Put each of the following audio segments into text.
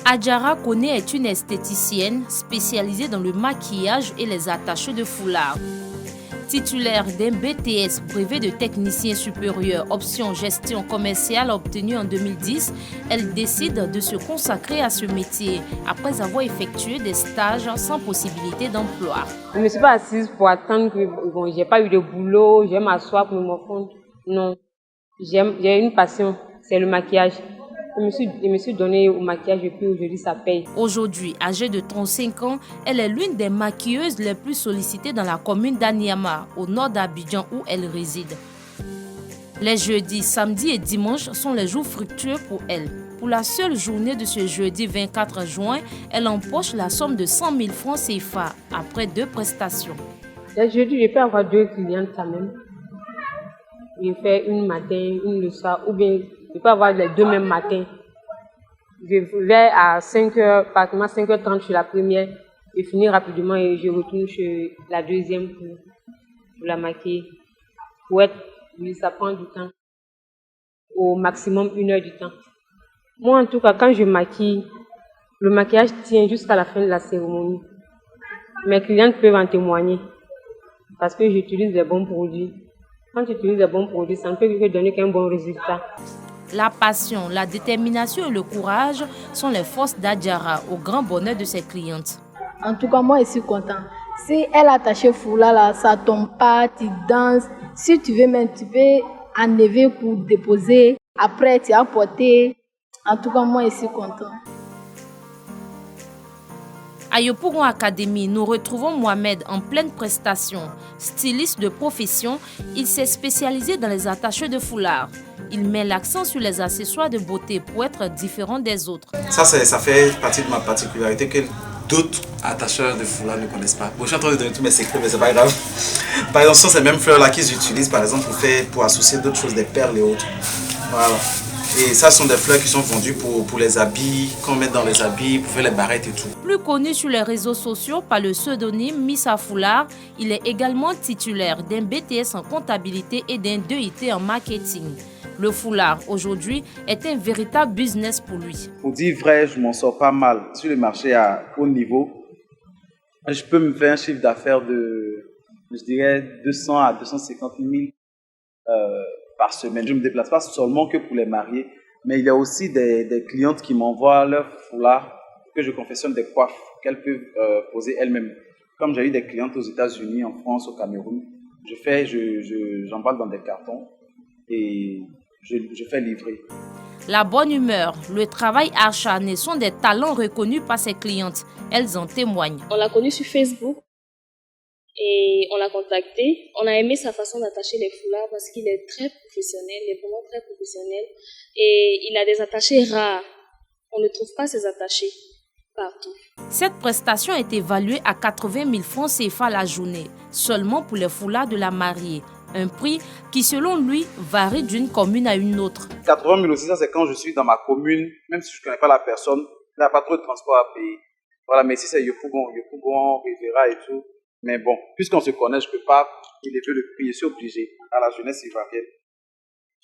Adjara Kone est une esthéticienne spécialisée dans le maquillage et les attachés de foulard. Titulaire d'un BTS brevet de technicien supérieur option gestion commerciale obtenu en 2010, elle décide de se consacrer à ce métier après avoir effectué des stages sans possibilité d'emploi. Je ne me suis pas assise pour attendre que j'ai pas eu de boulot, je vais m'asseoir pour me fondre. Non, j'ai une passion, c'est le maquillage. Je me suis donné au maquillage et puis aujourd'hui ça paye. Aujourd'hui, âgée de 35 ans, elle est l'une des maquilleuses les plus sollicitées dans la commune d'Aniama, au nord d'Abidjan où elle réside. Les jeudis, samedis et dimanches sont les jours fructueux pour elle. Pour la seule journée de ce jeudi 24 juin, elle empoche la somme de 100 000 francs CFA après 2 prestations. Les jeudis, je peux avoir 2 clientes quand même. Je fais une matin, une le soir, ou bien je peux avoir les 2 mêmes matins. Je vais à 5h, pratiquement 5h30 sur la première, je finis rapidement et je retourne sur la deuxième pour la maquiller. Oui, ça prend du temps, au maximum 1 heure du temps. Moi en tout cas, quand je maquille, le maquillage tient jusqu'à la fin de la cérémonie. Mes clientes peuvent en témoigner parce que j'utilise des bons produits. Quand tu utilises des bons produits, ça ne peut que donner qu'un bon résultat. La passion, la détermination et le courage sont les forces d'Adjara au grand bonheur de ses clientes. En tout cas, moi, je suis contente. Si elle a attaché foulard là, ça tombe pas, tu danses. Si tu veux même, tu peux enlever pour déposer. Après, tu as porté. En tout cas, moi, je suis contente. À Yopougon Academy, nous retrouvons Mohamed en pleine prestation. Styliste de profession, il s'est spécialisé dans les attachés de foulard. Il met l'accent sur les accessoires de beauté pour être différent des autres. Ça fait partie de ma particularité que d'autres attacheurs de foulard ne connaissent pas. Bon, je suis en train de donner tous mes secrets, mais c'est pas grave. Par exemple, ce sont ces mêmes fleurs-là qu'ils utilisent par exemple pour associer d'autres choses, des perles et autres. Voilà. Et ça sont des fleurs qui sont vendues pour les habits, qu'on met dans les habits, pour faire les barrettes et tout. Plus connu sur les réseaux sociaux par le pseudonyme Missa Foulard, il est également titulaire d'un BTS en comptabilité et d'un DEIT en marketing. Le foulard, aujourd'hui, est un véritable business pour lui. Pour dire vrai, je m'en sors pas mal. Sur le marché à haut niveau, je peux me faire un chiffre d'affaires de, je dirais, 200 à 250 000 par semaine. Je ne me déplace pas seulement que pour les mariés, mais il y a aussi des clientes qui m'envoient leur foulard que je confectionne des coiffes qu'elles peuvent poser elles-mêmes. Comme j'ai eu des clientes aux États-Unis, en France, au Cameroun, j'emballe dans des cartons et je fais livrer. La bonne humeur, le travail acharné sont des talents reconnus par ses clientes. Elles en témoignent. On l'a connu sur Facebook et on l'a contacté. On a aimé sa façon d'attacher les foulards parce qu'il est très professionnel, il est vraiment très professionnel. Et il a des attachés rares. On ne trouve pas ces attachés partout. Cette prestation est évaluée à 80 000 francs CFA la journée, seulement pour les foulards de la mariée. Un prix qui, selon lui, varie d'une commune à une autre. 80 000 aussi, ça c'est quand je suis dans ma commune, même si je ne connais pas la personne, il n'y a pas trop de transport à payer. Voilà, mais si c'est Yopougon, Rivera et tout, mais bon, puisqu'on se connaît, je ne peux pas élever le prix, je suis obligé. À la jeunesse ivoirienne.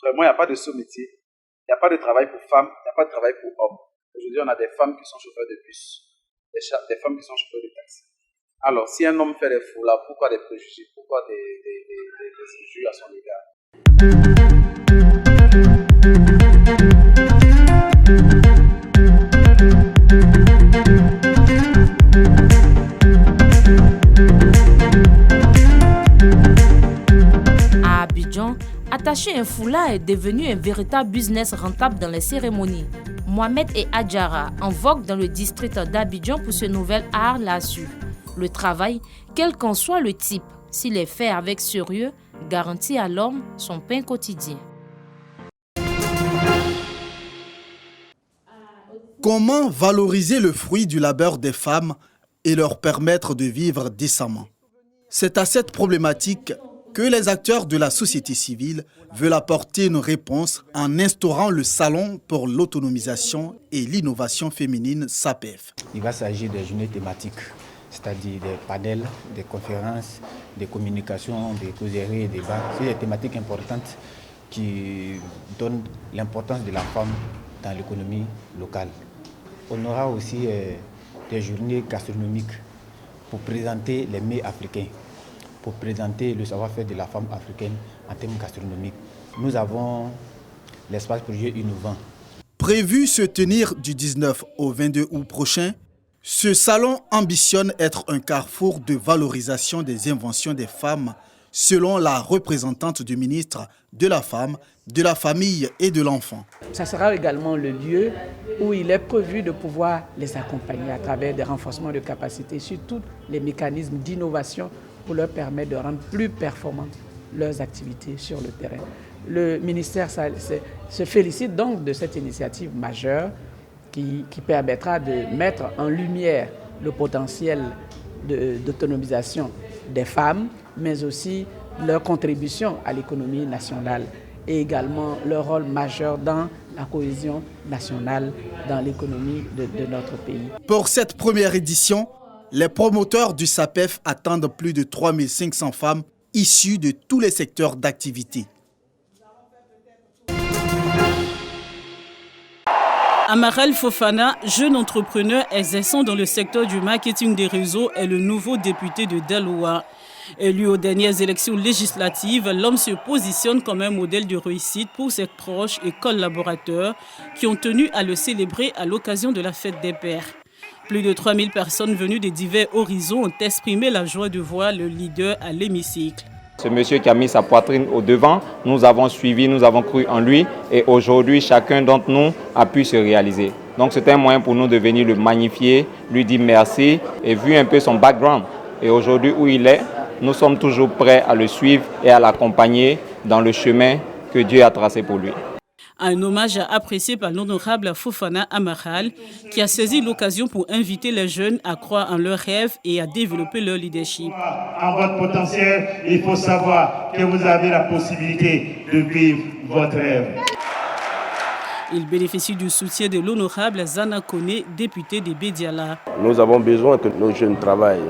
Vraiment, il n'y a pas de sous-métier, il n'y a pas de travail pour femmes, il n'y a pas de travail pour hommes. Aujourd'hui, on a des femmes qui sont chauffeurs de bus, des femmes qui sont chauffeurs de taxi. Alors, si un homme fait des foulards, pourquoi des préjugés? Pourquoi des injures à son égard? À Abidjan, attacher un foulard est devenu un véritable business rentable dans les cérémonies. Mohamed et Adjara, en vogue dans le district d'Abidjan pour ce nouvel art, l'a su. Le travail, quel qu'en soit le type, s'il est fait avec sérieux, garantit à l'homme son pain quotidien. Comment valoriser le fruit du labeur des femmes et leur permettre de vivre décemment? C'est à cette problématique que les acteurs de la société civile veulent apporter une réponse en instaurant le Salon pour l'autonomisation et l'innovation féminine SAPEF. Il va s'agir de journées thématiques, c'est-à-dire des panels, des conférences, des communications, des causeries, des débats. C'est des thématiques importantes qui donnent l'importance de la femme dans l'économie locale. On aura aussi des journées gastronomiques pour présenter les mets africains, pour présenter le savoir-faire de la femme africaine en termes gastronomiques. Nous avons l'espace projet innovant. Prévu se tenir du 19 au 22 août prochain, ce salon ambitionne être un carrefour de valorisation des inventions des femmes, selon la représentante du ministre de la Femme, de la Famille et de l'Enfant. Ça sera également le lieu où il est prévu de pouvoir les accompagner à travers des renforcements de capacités sur tous les mécanismes d'innovation pour leur permettre de rendre plus performantes leurs activités sur le terrain. Le ministère se félicite donc de cette initiative majeure qui permettra de mettre en lumière le potentiel d'autonomisation des femmes, mais aussi leur contribution à l'économie nationale et également leur rôle majeur dans la cohésion nationale, dans l'économie de notre pays. Pour cette première édition, les promoteurs du SAPEF attendent plus de 3500 femmes issues de tous les secteurs d'activité. Amaral Fofana, jeune entrepreneur exerçant dans le secteur du marketing des réseaux, est le nouveau député de Delaware. Élu aux dernières élections législatives, l'homme se positionne comme un modèle de réussite pour ses proches et collaborateurs qui ont tenu à le célébrer à l'occasion de la fête des pères. Plus de 3000 personnes venues de divers horizons ont exprimé la joie de voir le leader à l'hémicycle. Ce monsieur qui a mis sa poitrine au devant, nous avons suivi, nous avons cru en lui et aujourd'hui chacun d'entre nous a pu se réaliser. Donc c'est un moyen pour nous de venir le magnifier, lui dire merci et vu un peu son background. Et aujourd'hui où il est, nous sommes toujours prêts à le suivre et à l'accompagner dans le chemin que Dieu a tracé pour lui. Un hommage apprécié par l'honorable Fofana Amaral qui a saisi l'occasion pour inviter les jeunes à croire en leurs rêves et à développer leur leadership. En votre potentiel, il faut savoir que vous avez la possibilité de vivre votre rêve. Il bénéficie du soutien de l'honorable Zana Kone, député de Bédiala. Nous avons besoin que nos jeunes travaillent.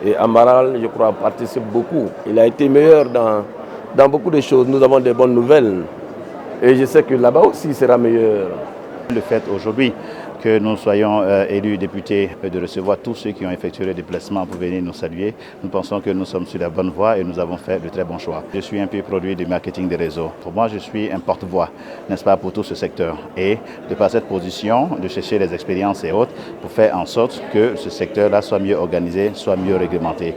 Et Amaral, je crois, participe beaucoup. Il a été meilleur dans beaucoup de choses. Nous avons des bonnes nouvelles. Et je sais que là-bas aussi, il sera meilleur. Le fait aujourd'hui que nous soyons élus députés, de recevoir tous ceux qui ont effectué le déplacement pour venir nous saluer, nous pensons que nous sommes sur la bonne voie et nous avons fait de très bons choix. Je suis un peu produit du marketing des réseaux. Pour moi, je suis un porte-voix, n'est-ce pas, pour tout ce secteur. Et de par cette position, de chercher les expériences et autres, pour faire en sorte que ce secteur-là soit mieux organisé, soit mieux réglementé.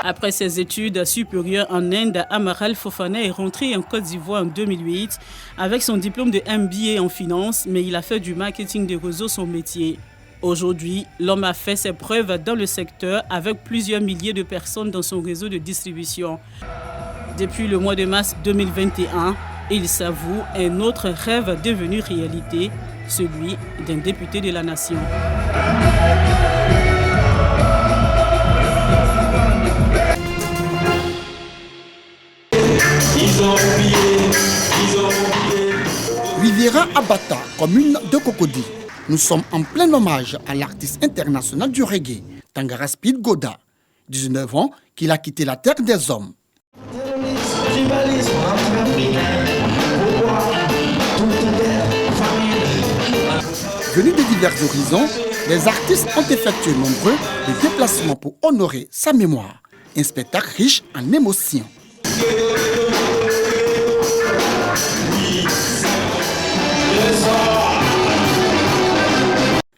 Après ses études supérieures en Inde, Amaral Fofana est rentré en Côte d'Ivoire en 2008 avec son diplôme de MBA en finance, mais il a fait du marketing des réseaux son métier. Aujourd'hui, l'homme a fait ses preuves dans le secteur avec plusieurs milliers de personnes dans son réseau de distribution. Depuis le mois de mars 2021, il s'avoue un autre rêve devenu réalité, celui d'un député de la nation. Riviera Abata, commune de Cocody. Nous sommes en plein hommage à l'artiste international du reggae, Tangara Speed Goda, 19 ans, qu'il a quitté la terre des hommes. Venus de divers horizons, les artistes ont effectué nombreux de déplacements pour honorer sa mémoire. Un spectacle riche en émotions.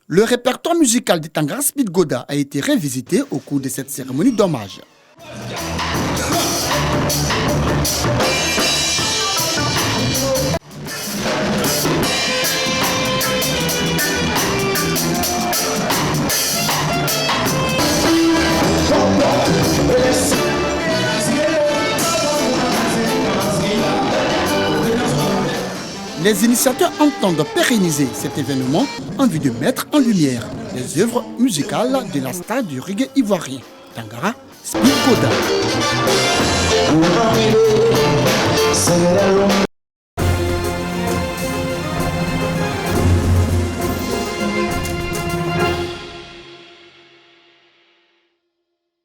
Le répertoire musical de Tangara Speed Goda a été révisité au cours de cette cérémonie d'hommage. Les initiateurs entendent pérenniser cet événement en vue de mettre en lumière les œuvres musicales de la star du reggae ivoirien, Tangara Speed Goda.